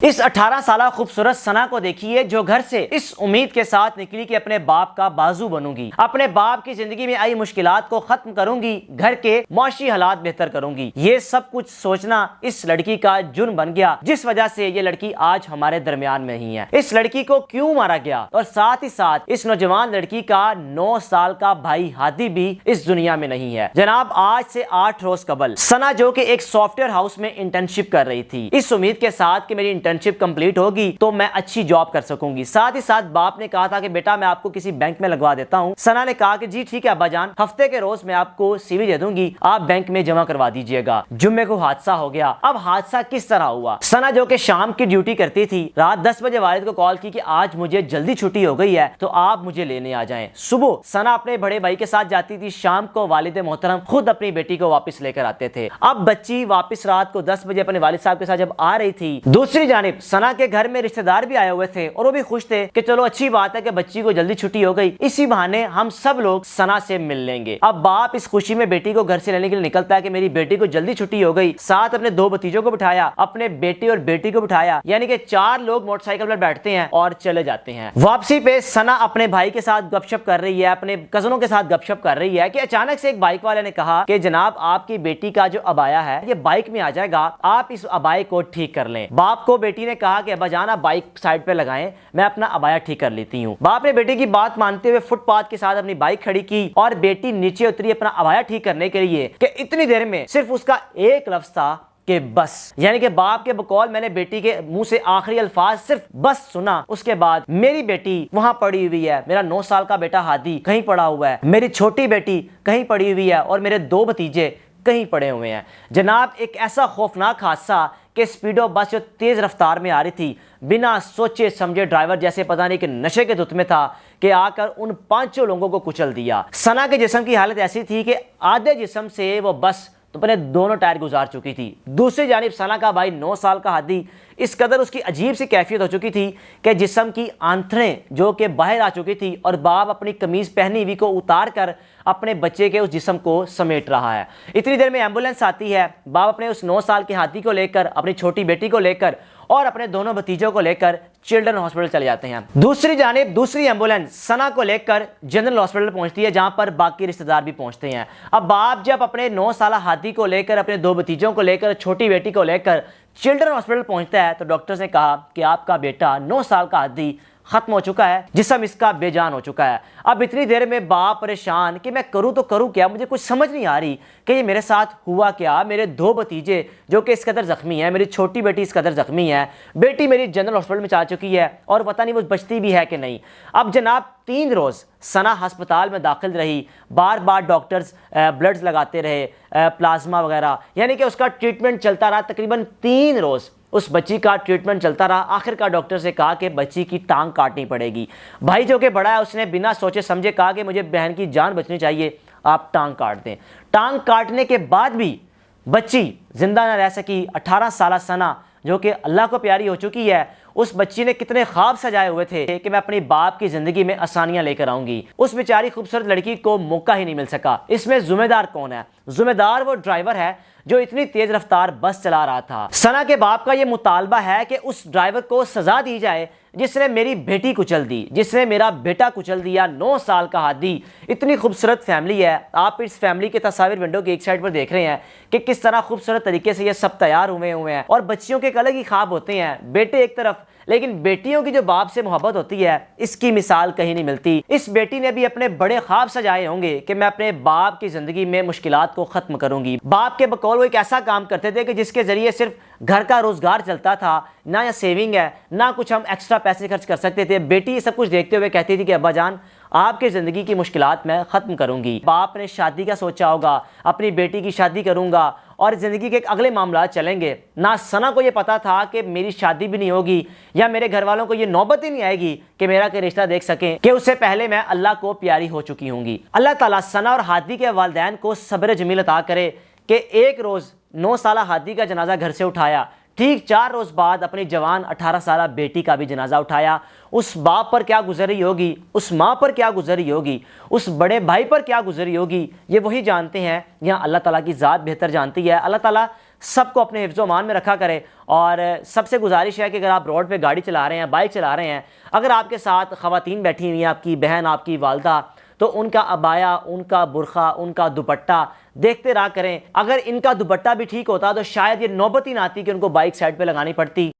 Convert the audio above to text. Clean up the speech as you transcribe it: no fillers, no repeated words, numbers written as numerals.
इस 18 साल खूबसूरत सना को देखिए जो घर से इस उम्मीद के साथ निकली कि अपने बाप का बाजू बनूंगी, अपने बाप की जिंदगी में आई मुश्किलात को खत्म करूंगी, घर के माशी हालात बेहतर करूंगी। ये सब कुछ सोचना इस लड़की का जुर्म बन गया, जिस वजह से ये लड़की आज हमारे दरमियान में ही है। इस लड़की को क्यों मारा गया और साथ ही साथ इस नौजवान लड़की का 9 साल का भाई हादी भी इस दुनिया में नहीं है। जनाब, आज से 8 रोज कबल सना जो कि एक सॉफ्टवेयर हाउस में इंटर्नशिप कर रही थी, इस उम्मीद के साथ कि मेरी इंटर्नशिप कंप्लीट होगी तो मैं अच्छी जॉब कर सकूंगी। साथ ही साथ बाप ने कहा था कि बेटा मैं आपको किसी बैंक में लगवा देता हूं। सना ने कहा कि जी ठीक है अब्बाजान, हफ्ते के रोज मैं आपको सीवी दे दूंगी, आप बैंक में जमा करवा दीजिएगा। जुम्मे को हादसा हो गया। अब हादसा किस तरह हुआ? सना जो कि शाम की ड्यूटी करती थी, रात 10 बजे वालिद को कॉल की कि आज मुझे जल्दी छुट्टी हो गई है तो आप मुझे लेने आ जाएं। सुबह सना अपने बड़े भाई के साथ जाती थी, शाम को वालिद मोहतरम खुद अपनी बेटी को वापस लेकर आते थे। अब बच्ची वापस रात को 10 बजे अपने वालिद साहब के साथ जब आ रही थी, दूसरी जानिब सना के घर में रिश्तेदार भी आए हुए थे और वो भी खुश थे कि चलो अच्छी बात है कि बच्ची को जल्दी छुट्टी हो गई, इसी बहाने हम सब लोग सना से मिल लेंगे। अब बाप इस खुशी में बेटी को घर से लेने के लिए निकलता है कि मेरी बेटी को जल्दी छुट्टी हो गई। साथ अपने 2 भतीजों को बिठाया, अपने बेटे और बेटी को बिठाया, यानी कि 4 लोग मोटरसाइकिल पर बैठते हैं और चले जाते हैं। वापसी पे सना अपने भाई के साथ गपशप कर रही है, अपने कजनों के साथ गपशप कर रही है कि अचानक से एक बाइक वाले ने कहा कि जनाब आपकी बेटी का जो अबाया है ये बाइक में आ जाएगा, आप इस अबाए को ठीक कर लें। बाप को बेटी ने कहा कि अब्बाजान आप बाइक साइड पे लगाएं, मैं अपना अबाया ठीक कर लेती हूँ। बाप ने बेटी की बात मानते हुए फुटपाथ के साथ अपनी बाइक खड़ी की और बेटी नीचे उतरी अपना अबाया ठीक करने के लिए कि इतनी देर में सिर्फ उसका एक लफ्ज था कि बस, यानी कि बाप के बकौल मैंने बेटी के मुंह से आखिरी अल्फाज सिर्फ बस सुना। उसके बाद मेरी बेटी वहां पड़ी हुई है, मेरा 9 साल का बेटा हादी कहीं पड़ा हुआ है, मेरी छोटी बेटी कहीं पड़ी हुई है और मेरे 2 भतीजे कहीं पड़े हुए हैं। जनाब, एक ऐसा खौफनाक हादसा कि स्पीडो बस जो तेज रफ्तार में आ रही थी, बिना सोचे समझे ड्राइवर जैसे पता नहीं कि नशे के धुत में था कि आकर उन 5 लोगों को कुचल दिया। सना के जिस्म की हालत ऐसी थी कि आधे जिस्म से वो बस तो अपने दोनों टायर गुजार चुकी थी। दूसरी जानिब सना का भाई 9 साल का हादी, इस कदर उसकी अजीब सी कैफियत हो चुकी थी कि जिस्म की आंथरें जो कि बाहर आ चुकी थी और बाप अपनी कमीज पहनी हुई को उतार कर अपने बच्चे के उस जिस्म को समेट रहा है। इतनी देर में एम्बुलेंस आती है। बाप अपने उस 9 साल के हाथी को लेकर, अपनी छोटी बेटी को लेकर और अपने दोनों भतीजों को लेकर चिल्ड्रन हॉस्पिटल चले जाते हैं। दूसरी जानिब दूसरी एम्बुलेंस सना को लेकर जनरल हॉस्पिटल पहुंचती है, जहां पर बाकी रिश्तेदार भी पहुंचते हैं। अब बाप जब अपने 9 साल हाथी को लेकर, अपने 2 भतीजों को लेकर, छोटी बेटी को लेकर चिल्ड्रन हॉस्पिटल पहुंचता है तो डॉक्टर्स ने कहा कि आपका बेटा 9 साल का हाथी खत्म हो चुका है, जिस्म इसका बेजान हो चुका है। अब इतनी देर में बाप परेशान कि मैं करूं तो करूं क्या, मुझे कुछ समझ नहीं आ रही कि ये मेरे साथ हुआ क्या। मेरे 2 भतीजे जो कि इस कदर जख्मी हैं, मेरी छोटी बेटी इस कदर जख्मी है, बेटी मेरी जनरल हॉस्पिटल में जा चुकी है और पता नहीं वो बचती भी है कि नहीं। अब जनाब 3 रोज़ सना अस्पताल में दाखिल रही, बार बार डॉक्टर्स ब्लड्स लगाते रहे, प्लाज्मा वगैरह, यानी कि उसका ट्रीटमेंट चलता रहा। तकरीबन 3 रोज़ उस बच्ची का ट्रीटमेंट चलता रहा। आखिरकार डॉक्टर से कहा कि बच्ची की टांग काटनी पड़ेगी। भाई जो कि बड़ा है उसने बिना सोचे समझे कहा कि मुझे बहन की जान बचनी चाहिए, आप टांग काट दें। टांग काटने के बाद भी बच्ची जिंदा न रह सकी। 18 साल सना जो कि अल्लाह को प्यारी हो चुकी है, उस बच्ची ने कितने ख्वाब सजाए हुए थे कि मैं अपनी बाप की जिंदगी में आसानियां लेकर आऊंगी। उस बेचारी खूबसूरत लड़की को मौका ही नहीं मिल सका। इसमें जिम्मेदार कौन है? जिम्मेदार वो ड्राइवर है जो इतनी तेज रफ्तार बस चला रहा था। सना के बाप का ये मुतालबा है कि उस ड्राइवर को सजा दी जाए जिसने मेरी बेटी कुचल दी, जिसने मेरा बेटा कुचल दिया। 9 साल का हादी। इतनी खूबसूरत फैमिली है। आप इस फैमिली के तस्वीर विंडो की एक साइड पर देख रहे हैं कि किस तरह खूबसूरत तरीके से ये सब तैयार हुए हैं और बच्चियों के एक अलग ही ख्वाब होते हैं। बेटे एक तरफ, लेकिन बेटियों की जो बाप से मोहब्बत होती है इसकी मिसाल कहीं नहीं मिलती। इस बेटी ने भी अपने बड़े ख्वाब सजाए होंगे कि मैं अपने बाप की जिंदगी में मुश्किलात को खत्म करूंगी। बाप के बकौल वो एक ऐसा काम करते थे कि जिसके जरिए सिर्फ घर का रोजगार चलता था, ना या सेविंग है ना कुछ हम एक्स्ट्रा पैसे खर्च कर सकते थे। बेटी ये सब कुछ देखते हुए कहती थी कि अब्बा जान आपके ज़िंदगी की मुश्किलात मैं ख़त्म करूंगी। बाप ने शादी का सोचा होगा, अपनी बेटी की शादी करूंगा और ज़िंदगी के अगले मामला चलेंगे। ना सना को ये पता था कि मेरी शादी भी नहीं होगी या मेरे घर वालों को ये नौबत ही नहीं आएगी कि मेरा कोई रिश्ता देख सकें कि उससे पहले मैं अल्लाह को प्यारी हो चुकी होंगी। अल्लाह ताला सना और हादी के वालिदैन को सब्र जमील अता करे कि एक रोज़ 9 साल हादी का जनाजा घर से उठाया, ठीक 4 रोज़ बाद अपनी जवान 18 साल बेटी का भी जनाजा उठाया। उस बाप पर क्या गुजरी होगी, उस माँ पर क्या गुजरी होगी, उस बड़े भाई पर क्या गुजरी होगी, ये वही जानते हैं। यहाँ अल्लाह ताला की ज़ात बेहतर जानती है। अल्लाह ताला سب کو اپنے حفظ و امان میں رکھا کرے. اور سب سے گزارش ہے کہ اگر آپ روڈ پہ گاڑی چلا رہے ہیں, بائک چلا رہے ہیں, اگر آپ کے ساتھ خواتین بیٹھی ہوئی ہیں, آپ کی بہن, آپ کی والدہ, تو ان کا عبایا, ان کا برقع, ان کا دوپٹہ دیکھتے رہا کریں. اگر ان کا دوپٹہ بھی ٹھیک ہوتا تو شاید یہ نوبت ہی نہ آتی کہ ان کو بائک سائڈ پہ لگانی پڑتی.